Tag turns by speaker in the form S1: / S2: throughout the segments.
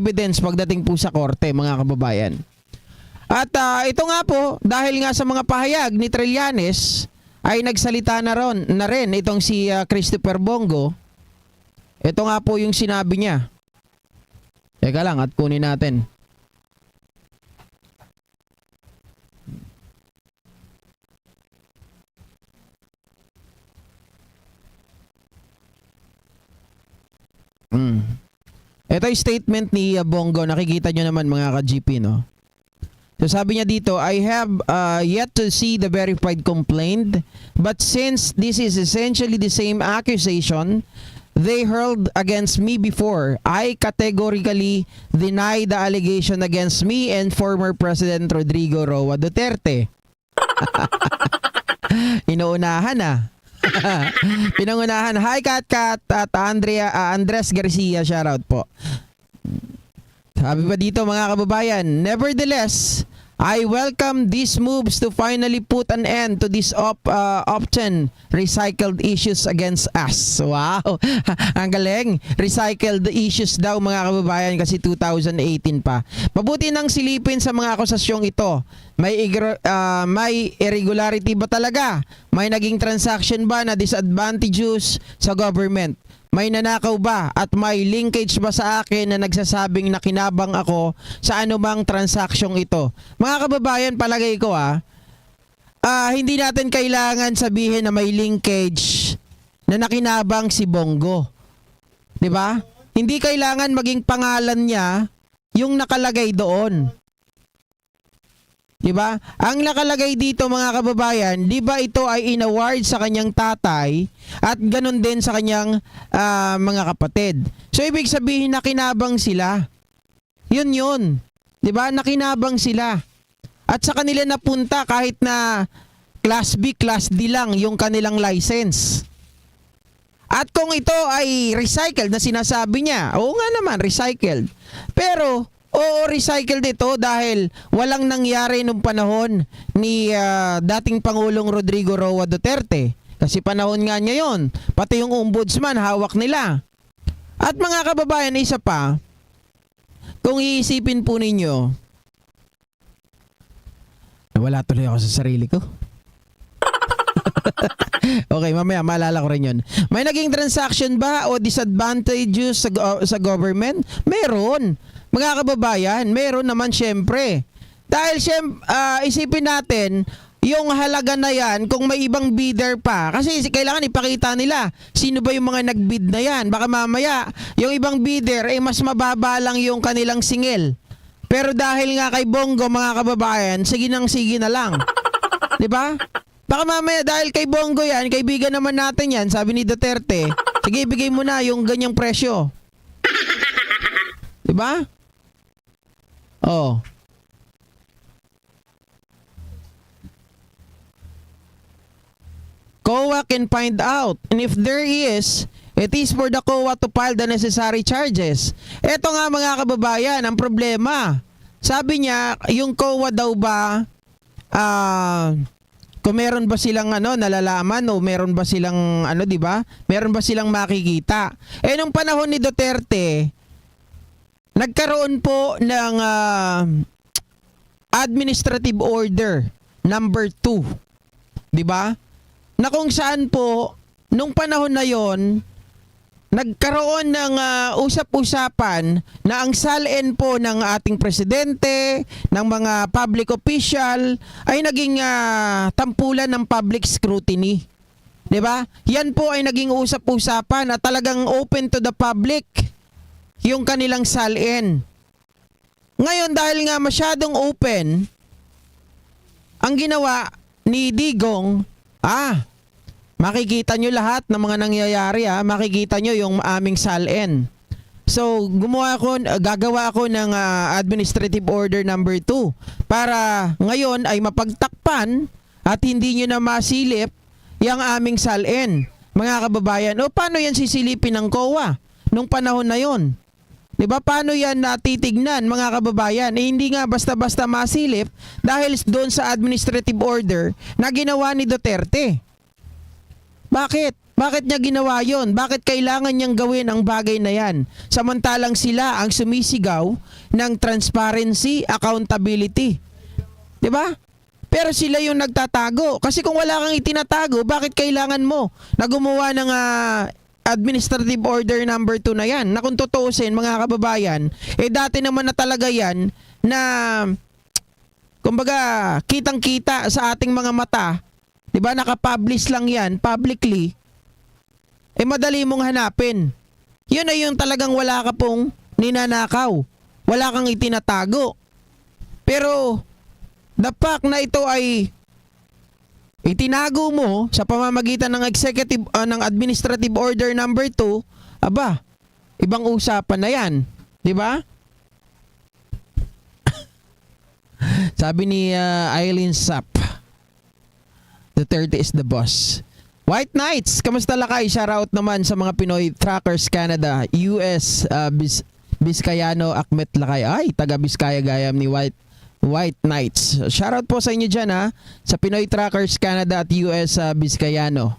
S1: evidence pagdating po sa korte, mga kababayan. At ito nga po, dahil nga sa mga pahayag ni Trillanes, ay nagsalita na rin itong si Christopher Bongo. Ito nga po yung sinabi niya. Teka lang at kunin natin. Ito yung statement ni Bongo. Nakikita nyo naman mga ka-GP, no? So sabi niya dito, I have yet to see the verified complaint, but since this is essentially the same accusation they hurled against me before, I categorically deny the allegation against me and former President Rodrigo Roa Duterte. Inuunahan na. Pinangunahan. Hi Kat at Andres Garcia, shoutout po. Sabi pa dito mga kababayan, nevertheless, I welcome these moves to finally put an end to this often recycled issues against us. Wow! Ang galing. Recycled issues daw mga kababayan kasi 2018 pa. Mabuti nang silipin sa mga akusasyong ito. May irregularity ba talaga? May naging transaction ba na disadvantageous sa government? May nanakaw ba at may linkage ba sa akin na nagsasabing nakinabang ako sa anumang transaksyon ito? Mga kababayan, palagay ko hindi natin kailangan sabihin na may linkage na nakinabang si Bongo. 'Di ba? Hindi kailangan maging pangalan niya yung nakalagay doon. 'Di ba? Ang nakalagay dito mga kababayan, 'di ba ito ay inaward sa kanyang tatay at ganun din sa kanyang mga kapatid. So ibig sabihin nakinabang sila. 'Yun. 'Di ba? Nakinabang sila. At sa kanila napunta kahit na Class B, Class D lang yung kanilang license. At kung ito ay recycled na sinasabi niya, oo nga naman, recycled. Pero oo, recycled ito dahil walang nangyari nung panahon ni dating Pangulong Rodrigo Roa Duterte. Kasi panahon nga niya yon. Pati yung ombudsman, hawak nila. At mga kababayan, isa pa, kung iisipin po ninyo, nawala tuloy ako sa sarili ko. Okay, mamaya maalala ko rin yun. May naging transaction ba o disadvantages sa government? Meron. Mga kababayan, meron naman syempre. Dahil isipin natin, yung halaga na yan, kung may ibang bidder pa, kasi kailangan ipakita nila sino ba yung mga nagbid na yan. Baka mamaya, yung ibang bidder, mas mababa lang yung kanilang singil. Pero dahil nga kay Bongo, mga kababayan, sige na lang. 'Di ba? Baka mamaya dahil kay Bongo yan, kaibigan naman natin yan, sabi ni Duterte, sige, bigay mo na yung ganyang presyo. 'Di ba? Oh. COA can find out, and if there is, it is for the COA to file the necessary charges. Eto nga mga kababayan, ang problema. Sabi niya, yung COA daw ba, kung meron ba silang nalalaman o meron ba silang di ba? Meron ba silang makikita? Nung panahon ni Duterte, nagkaroon po ng administrative order number 2. 'Di ba? Na kung saan po nung panahon na 'yon, nagkaroon ng usap-usapan na ang salin po ng ating presidente, ng mga public official ay naging tampulan ng public scrutiny. 'Di ba? Yan po ay naging usap-usapan at talagang open to the public yung kanilang salin. Ngayon dahil nga masyadong open, ang ginawa ni Digong, makikita nyo lahat ng mga nangyayari, makikita nyo yung aming salin. So, gagawa ako ng administrative order number 2 para ngayon ay mapagtakpan at hindi nyo na masilip yung aming salin. Mga kababayan, paano yan sisilipin ng COA nung panahon na yon? 'Di ba? Paano yan natitignan mga kababayan? Hindi nga basta-basta masilip dahil doon sa administrative order na ginawa ni Duterte. Bakit? Bakit niya ginawa yon? Bakit kailangan niyang gawin ang bagay na yan? Samantalang sila ang sumisigaw ng transparency, accountability. 'Di ba? Pero sila yung nagtatago. Kasi kung wala kang itinatago, bakit kailangan mo na gumawa ng administrative order number 2 na yan? Na kung tutuusin, mga kababayan, dati naman na talaga yan na, kumbaga, kitang-kita sa ating mga mata. 'Di ba? Nakapublish lang yan, publicly. Madali mong hanapin. Yun ay yung talagang wala ka pong ninanakaw. Wala kang itinatago. Pero, the fact na ito ay itinago mo sa pamamagitan ng ng administrative order number 2, aba, ibang usapan na yan. 'Di ba? Sabi ni Eileen Sap, Duterte is the boss. White Knights, kamusta lakay? Shoutout naman sa mga Pinoy Trackers Canada, US, Biskayano, Akmet lakay. Ay, taga Biskaya gayam ni White Knights. Shoutout po sa inyo dyan sa Pinoy Trackers Canada at US Biskayano.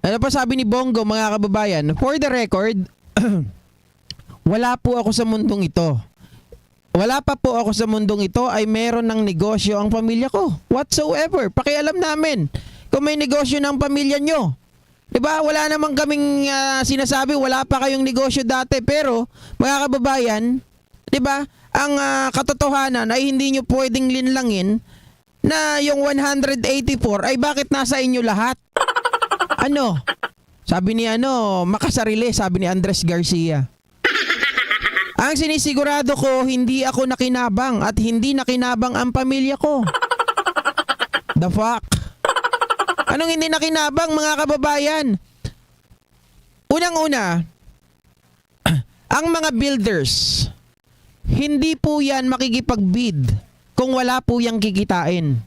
S1: Ano pa sabi ni Bongo, mga kababayan? For the record, wala po ako sa mundong ito. Wala pa po ako sa mundong ito ay meron ng negosyo ang pamilya ko. Whatsoever. Pakialam namin kung may negosyo ng pamilya nyo. Diba? Wala namang kaming sinasabi, wala pa kayong negosyo dati. Pero, mga kababayan, diba? Ang katotohanan ay hindi nyo pwedeng linlangin na yung 184 ay bakit nasa inyo lahat? Ano? Sabi ni makasarili, sabi ni Andres Garcia. Ang sinisigurado ko, hindi ako nakinabang at hindi nakinabang ang pamilya ko. The fuck? Anong hindi nakinabang, mga kababayan? Unang-una, ang mga builders, hindi po yan makikipag-bid kung wala po yang kikitain.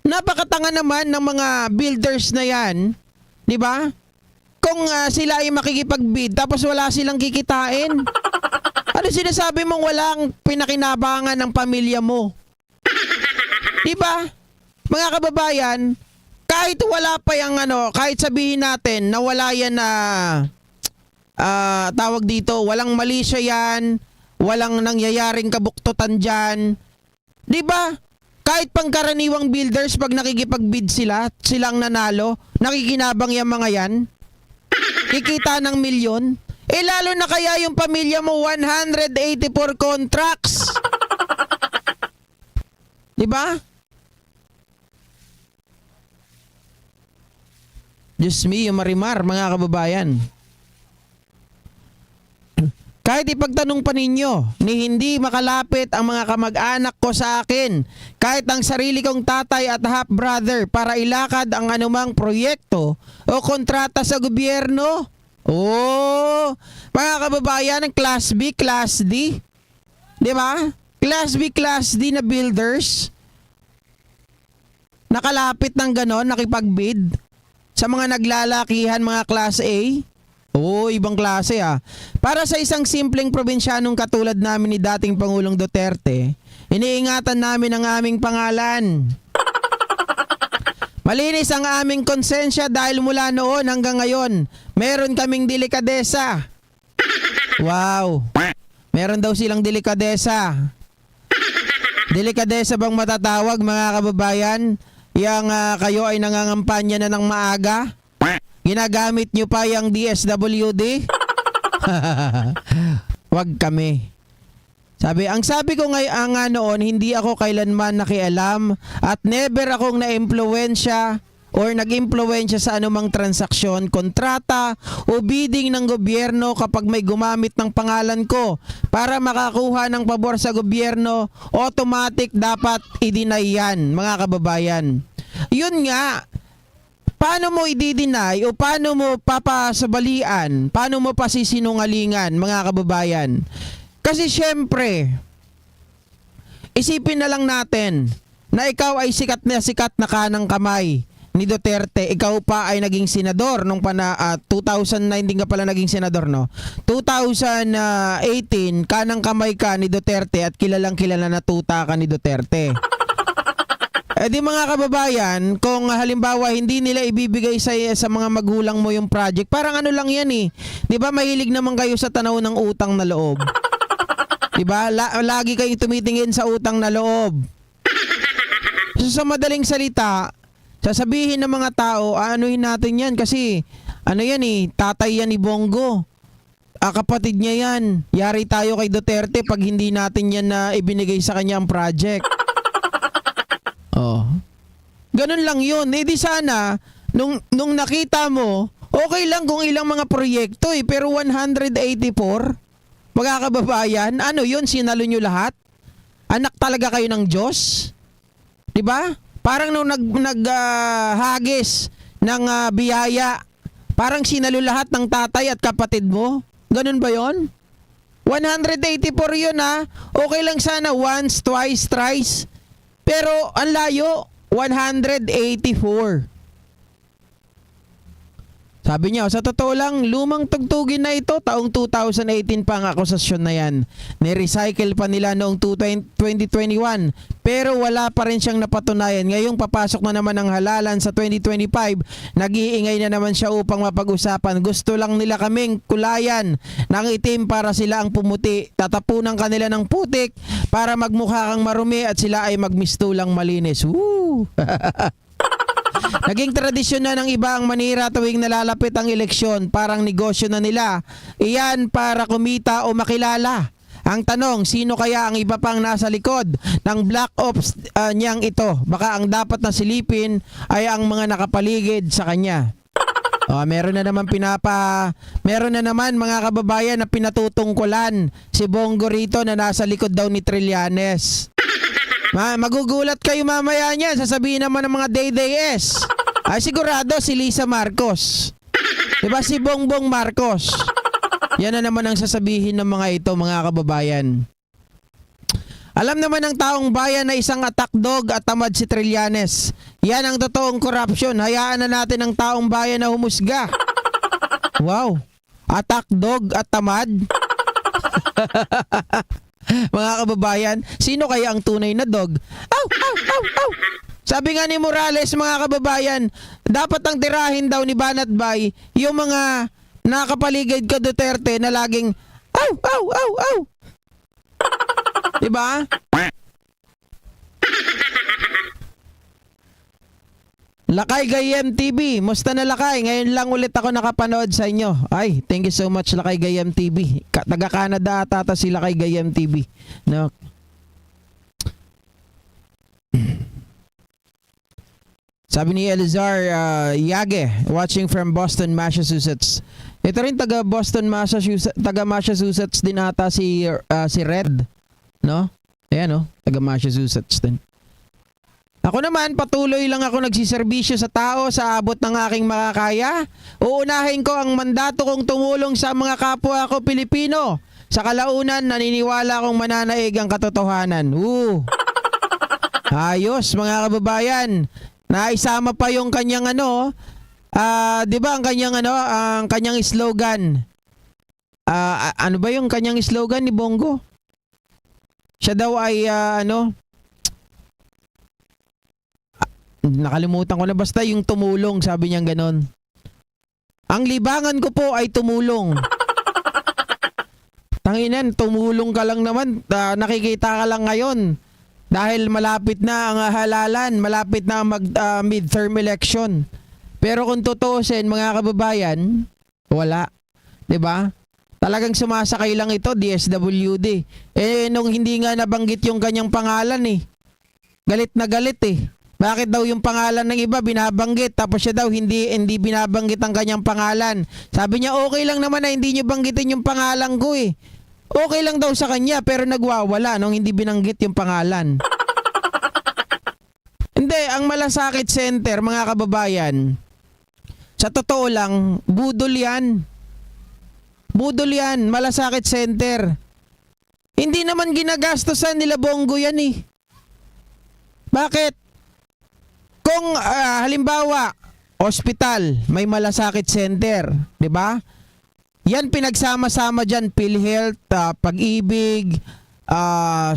S1: Napakatanga naman ng mga builders na yan, di ba? Kung sila ay makikipag-bid tapos wala silang kikitain. Ano sinasabi mong walang pinakinabangan ng pamilya mo? Diba? Mga kababayan, kahit wala pa yung kahit sabihin natin na wala yan na tawag dito, walang mali siya yan, walang nangyayaring kabuktutan dyan. Diba? Kahit pangkaraniwang builders, pag nakikipag-bid silang nanalo, nakikinabang yung mga yan. Kikita ng milyon. Lalo na kaya yung pamilya mo 184 contracts. Diba? Diyos me, yung marimar, mga kababayan. Kahit ipagtanong pa ninyo ni hindi makalapit ang mga kamag-anak ko sa akin, kahit ang sarili kong tatay at half-brother para ilakad ang anumang proyekto o kontrata sa gobyerno. Oh, mga kababayan, Class B, Class D. Di ba? Class B, Class D na builders. Nakalapit ng ganon, nakipag-bid. Sa mga naglalakihan, mga Class A. Oo, ibang klase Para sa isang simpleng probinsyanong katulad namin ni dating Pangulong Duterte, iniingatan namin ang aming pangalan. Malinis ang aming konsensya dahil mula noon hanggang ngayon, meron kaming delikadesa. Wow. Meron daw silang delikadesa. Delikadesa bang matatawag, mga kababayan? Yang kayo ay nangangampanya na ng maaga? Ginagamit nyo pa yung DSWD? Wag kami. Ang sabi ko noon, hindi ako kailanman nakialam at never akong na-impluwensya or nag-impluwensya sa anumang transaksyon, kontrata o bidding ng gobyerno kapag may gumamit ng pangalan ko para makakuha ng pabor sa gobyerno, automatic dapat i-deny yan, mga kababayan. Yun nga, paano mo i-deny o paano mo papasabalian, paano mo pasisinungalingan, mga kababayan? Kasi syempre, isipin na lang natin na ikaw ay sikat na kanang kamay ni Duterte. Ikaw pa ay naging senador nung 2019 ka pala naging senador, no? 2018, kanang kamay ka ni Duterte at kilalang kilala na tuta ka ni Duterte. Eh di mga kababayan, kung halimbawa hindi nila ibibigay sa mga magulang mo yung project, parang ano lang yan eh. 'Di ba mahilig naman kayo sa tanaw ng utang na loob? 'Di ba? Lagi kayong tumitingin sa utang na loob. So, sa madaling salita, sasabihin ng mga tao, anuhin natin yan kasi ano yan eh, tatay yan ni Bongo. Kapatid niya yan. Yari tayo kay Duterte pag hindi natin yan na ibinigay sa kanya ang project. Oh. Ganun lang yun. Eh di sana, nung nakita mo, okay lang kung ilang mga proyekto eh, pero 184, mga kababayan, ano yun, sinalo nyo lahat? Anak talaga kayo ng Diyos? 'Di ba? Parang nung hagis ng biyaya, parang sinalo lahat ng tatay at kapatid mo. Ganun ba 'yon? 184 'yun ha. Okay lang sana once, twice, thrice. Pero ang layo, 184. Sabi niya, sa totoo lang, lumang tugtugin na ito. Taong 2018 pa ang akusasyon na yan. Ni-recycle pa nila noong 2021. Pero wala pa rin siyang napatunayan. Ngayong papasok na naman ang halalan sa 2025, nag-iingay na naman siya upang mapag-usapan. Gusto lang nila kaming kulayan ng itim para sila ang pumuti. Tatapunan kanila ng putik para magmukha kang marumi at sila ay magmistulang malinis. Woo! Naging tradisyon na ng iba ang manira tuwing nalalapit ang eleksyon. Parang negosyo na nila. Iyan para kumita o makilala. Ang tanong, sino kaya ang iba pang nasa likod ng black ops niyang ito? Baka ang dapat na silipin ay ang mga nakapaligid sa kanya. Meron na naman mga kababayan na pinatutungkulan si Bongo rito na nasa likod daw ni Trillanes. Magugulat kayo mamaya niyan. Sasabihin naman ng mga Day-Day-S. Ay sigurado si Lisa Marcos. Diba si Bongbong Marcos? Yan na naman ang sasabihin ng mga ito, mga kababayan. Alam naman ng taong bayan na isang attack dog at tamad si Trillanes. Yan ang totoong corruption. Hayaan na natin ang taong bayan na humusga. Wow. Attack dog at tamad? Mga kababayan, sino kaya ang tunay na dog? Aw, aw, aw, aw. Sabi nga ni Morales, mga kababayan, dapat ang tirahin daw ni Banat Bay yung mga nakapaligid ka Duterte na laging aw, aw, aw, aw. Diba? Lakay Gayem TV, musta na Lakay? Ngayon lang ulit ako nakapanood sa inyo. Ay, thank you so much Lakay Gayem TV. Taga Canada ata si Lakay Gayem TV. No. Sabi ni Elizar Yage, watching from Boston, Massachusetts. Ito rin taga Boston, Massachusetts, taga Massachusetts din ata si Red, no? Ayan, no? Taga Massachusetts din. Ako naman, patuloy lang ako nagsiservisyo sa tao sa abot ng aking makakaya. Uunahin ko ang mandato kong tumulong sa mga kapwa ko Pilipino. Sa kalaunan, naniniwala kong mananaig ang katotohanan. Ayos, mga kababayan. Naisama pa yung kanyang 'di ba ang kanyang slogan. Ano ba yung kanyang slogan ni Bongo? Siya daw ay nakalimutan ko na, basta yung tumulong, sabi niya ganon. Ang libangan ko po ay tumulong. Tanginan, tumulong ka lang naman, nakikita ka lang ngayon. Dahil malapit na ang halalan, malapit na ang midterm election. Pero kung tutuusin, mga kababayan, wala. 'Di ba? Talagang sumasakay lang ito, DSWD. Nung hindi nga nabanggit yung kanyang pangalan galit na galit Bakit daw yung pangalan ng iba binabanggit tapos siya daw hindi binabanggit ang kanyang pangalan? Sabi niya okay lang naman na hindi niyo banggitin yung pangalan ko Okay lang daw sa kanya pero nagwawala nung hindi binanggit yung pangalan. Hindi, ang Malasakit Center, mga kababayan, sa totoo lang, budol yan. Budol yan, Malasakit Center. Hindi naman ginagastosan nila Bongo yan Bakit? Kung halimbawa, ospital, may Malasakit Center, 'di ba? Yan pinagsama-sama diyan, PhilHealth, Pag-ibig, sa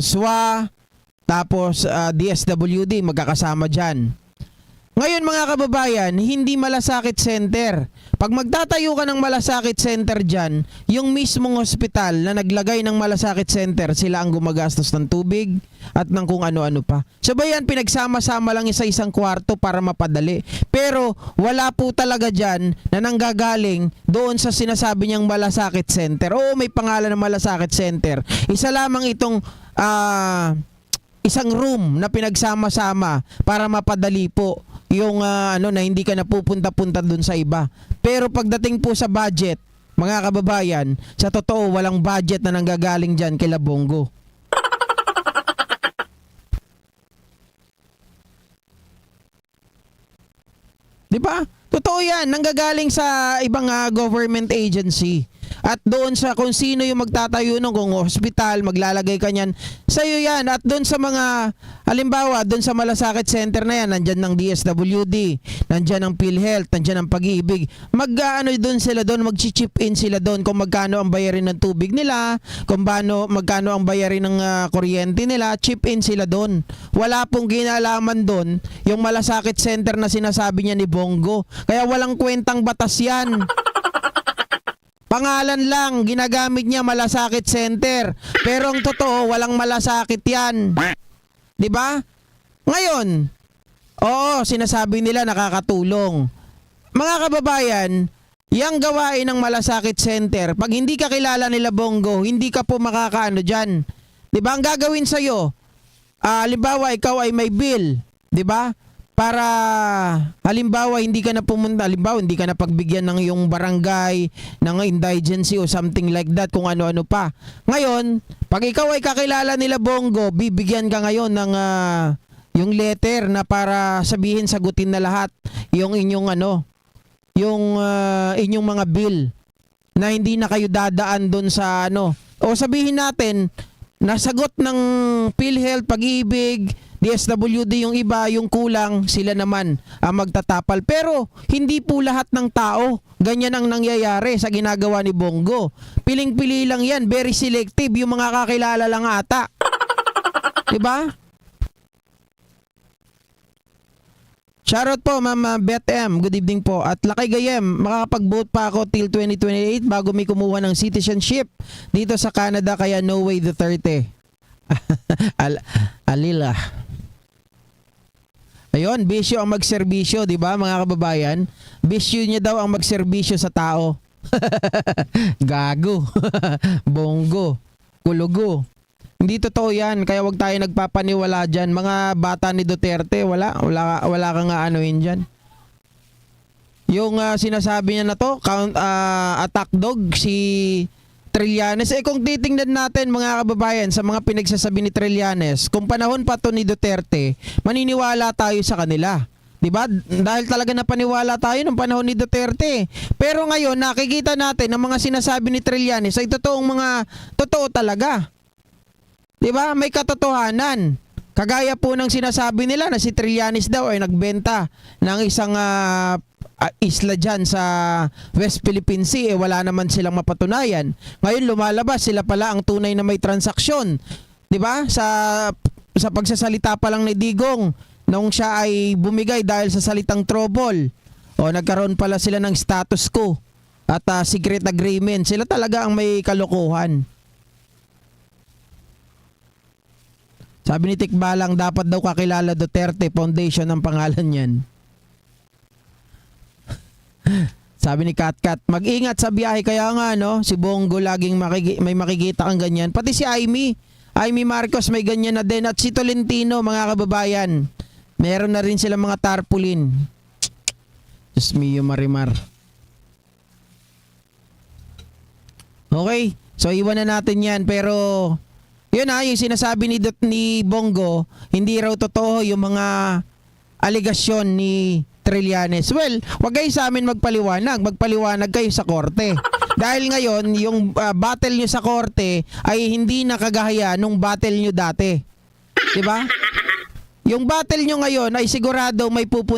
S1: SWA, tapos DSWD magkakasama dyan. Ngayon mga kababayan, hindi malasakit center. Pag magtatayo ka ng malasakit center dyan, yung mismong hospital na naglagay ng malasakit center, sila ang gumagastos ng tubig at ng kung ano-ano pa. So ba yan, pinagsama-sama lang sa isang kwarto para mapadali. Pero wala po talaga dyan na nanggagaling doon sa sinasabi niyang malasakit center. Oo, may pangalan ng malasakit center. Isa lamang itong isang room na pinagsama-sama para mapadali po yung na hindi ka napupunta-punta dun sa iba. Pero pagdating po sa budget, mga kababayan, sa totoo walang budget na nanggagaling dyan kila Bongo. Di ba? Totoo yan, nanggagaling sa ibang government agency. At doon sa kung sino yung magtatayo nung kung hospital, maglalagay ka niyan, sa'yo yan. At doon sa mga, halimbawa, doon sa malasakit center na yan, nandyan ng DSWD, nandyan ng PhilHealth, nandyan ng Pag-ibig. Doon sila doon, mag-chip in sila doon kung magkano ang bayarin ng tubig nila, kung magkano ang bayarin ng kuryente nila, chip in sila doon. Wala pong ginalaman doon yung malasakit center na sinasabi niya ni Bongo. Kaya walang kwentang batas yan. Pangalan lang, ginagamit niya malasakit center. Pero ang totoo, walang malasakit yan. 'Di ba? Ngayon, oo, sinasabi nila nakakatulong. Mga kababayan, yang gawain ng malasakit center, pag hindi ka kilala nila Bongo, hindi ka po makakaano dyan. 'Di ba? Ang gagawin sa'yo, halimbawa, ikaw ay may bill, 'di ba? Para halimbawa hindi ka na pumunta, halimbawa hindi ka na pagbigyan ng yung barangay ng indigency o something like that, kung ano-ano pa. Ngayon, pag ikaw ay kakilala nila Bongo, bibigyan ka ngayon ng yung letter na para sabihin sagutin na lahat yung inyong inyong mga bill na hindi na kayo dadaan doon sa o sabihin natin nasagot ng PhilHealth, Pag-ibig, DSWD yung iba, yung kulang, sila naman ang magtatapal. Pero hindi po lahat ng tao ganyan ang nangyayari sa ginagawa ni Bongo. Piling-pili lang yan, very selective, yung mga kakilala lang ata. Diba? Shoutout po, Ma'am Beth M. Good evening po. At Lakay Gayem, makakapag-vote pa ako till 2028 bago may kumuha ng citizenship dito sa Canada, kaya no way Duterte. Alila. Ayun, bisyo ang magserbisyo, di ba mga kababayan? Bisyo niya daw ang magserbisyo sa tao. Gago. Bongo. Kulugo. Hindi totoo yan, kaya wag tayo nagpapaniwala dyan. Mga bata ni Duterte, wala kang anuhin dyan. Yung sinasabi niya na to, attack dog, si Trillanes. Kung titingnan natin mga kababayan sa mga pinagsasabi ni Trillanes, kung panahon pa to ni Duterte, maniniwala tayo sa kanila. 'Di ba? Dahil talaga napaniwala tayo nung panahon ni Duterte. Pero ngayon nakikita natin ang mga sinasabi ni Trillanes ay totoo talaga. 'Di ba? May katotohanan. Kagaya po ng sinasabi nila na si Trillanes daw ay nagbenta ng isang isla dyan sa West Philippine Sea, wala naman silang mapatunayan. Ngayon lumalabas sila pala ang tunay na may transaksyon. 'Di ba? Sa pagsasalita pa lang ni Digong nung siya ay bumigay dahil sa salitang trouble. O nagkaroon pala sila ng status quo at secret agreement. Sila talaga ang may kalokohan. Sabi ni Tikbalang, dapat daw kakilala Duterte Foundation ang pangalan niyan. Sabi ni Katkat, mag-ingat sa biyahe, kaya nga si Bongo laging may makikita kang ganyan. Pati si Amy Marcos may ganyan na din. At si Tolentino, mga kababayan, meron na rin silang mga tarpaulin. Diyos mio, Marimar. Okay, so iwan na natin yan. Pero yun yung sinasabi ni Bongo, hindi raw totoo yung mga aligasyon ni Trillanes. Well, wag kayo sa amin magpaliwanag kayo sa korte. Dahil ngayon, yung battle nyo sa korte ay hindi nakagahaya nung battle nyo dati. 'Di ba? Yung battle nyo ngayon ay sigurado may pupunta